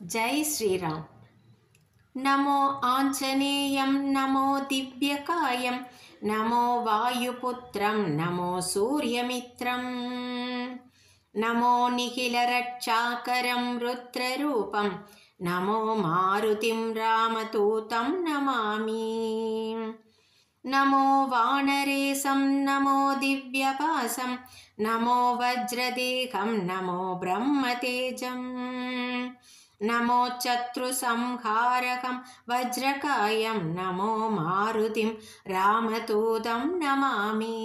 जय श्रीराम। नमो आंजनेयं नमो दिव्यकायं नमो वायुपुत्रं नमो सूर्यमित्रं नमो निखिलरक्षाकरं रुद्ररूपं नमो मारुतिं रामदूतं नमामि। नमो वानरेशं नमो दिव्यवासं नमो वज्रदेहं नमो ब्रह्मतेजम् नमो शत्रुसंहारकं वज्रकायं नमो मारुतिं रामदूतं नमामि।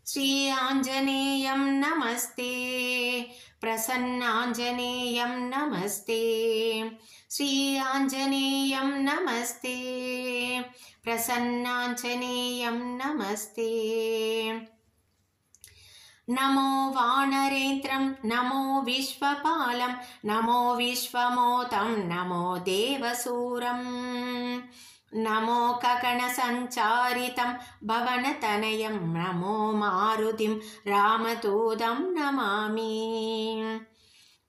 श्री आंजनेयं नमस्ते प्रसन्नांजनेयं नमस्ते श्री आंजनेयं नमस्ते प्रसन्नांजनेयं नमस्ते। नमो वानरेन्द्रं नमो विश्वपालं नमो विश्वमोतं नमो देवसूरं नमो गगनसञ्चारितं भवनतनयं नमो मारुतिं रामदूतं नमामि।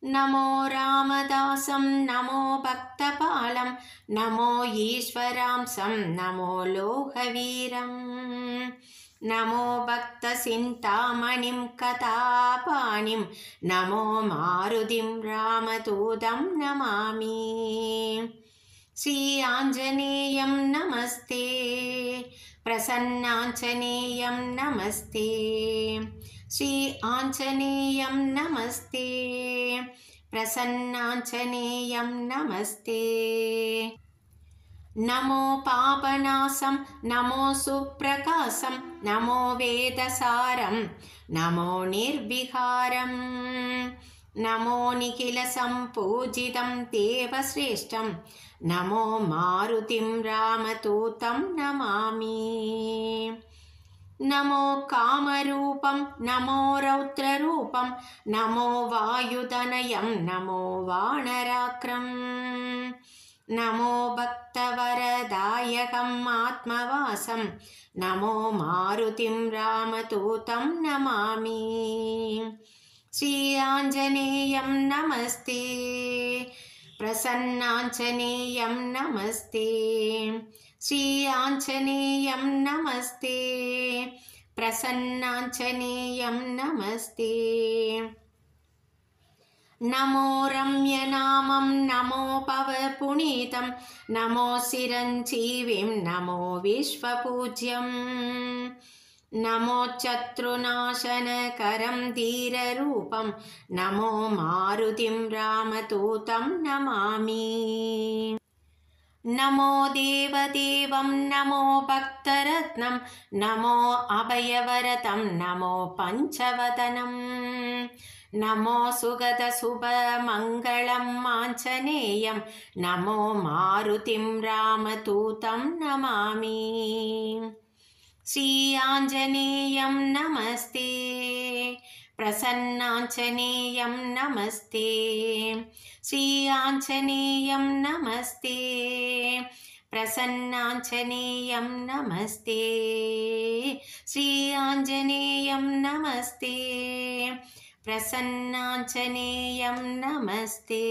नमो रामदासं नमो भक्तपालं नमो ईश्वरांसं नमो लोकवीरं नमो भक्तचिन्तामणिं कथापाणिं नमो मारुतिं रामदूतं नमामि। श्री आंजनेयं नमस्ते प्रसन्नांजनेयं नमस्ते श्री आंजनेयं नमस्ते प्रसन्नांजनेयं नमस्ते। नमो पापनाशं नमो सुप्रकाशं नमो वेदसारं नमो निर्विकारं नमो निखिलसम्पूजितं देवश्रेष्ठं नमो मारुतिं रामदूतं नमामि। नमो कामरूपं नमो रौद्ररूपं नमो वायुतनयं नमो वानराक्रं नमो भक्तवरदायकम् आत्मवासं नमो मारुतिं रामदूतं नमामि। श्री आंजनेयं नमस्ते प्रसन्नांजनेयं नमस्ते श्री आंजनेयं नमस्ते प्रसन्नांजनेयं नमस्ते। नमो रम्यनामं नमो पवपुनीतं नमो चिरञ्जीविं नमो विश्वपूज्यं नमो शत्रुनाशनकरं धीररूपं नमो मारुतिं रामदूतं नमामि। नमो देवदेवं नमो भक्तरत्नं नमो अभयवरदं नमो पञ्चवदनं नमो सुगतशुभमङ्गलम् आञ्जनेयं नमो मारुतिं रामदूतं नमामि। श्री आंजनेयं नमस्ते प्रसन्नांजनेयं नमस्ते श्री आंजनेयं नमस्ते प्रसन्नांजनेयं नमस्ते श्री आंजनेयं नमस्ते प्रसन्नांजनेयं नमस्ते।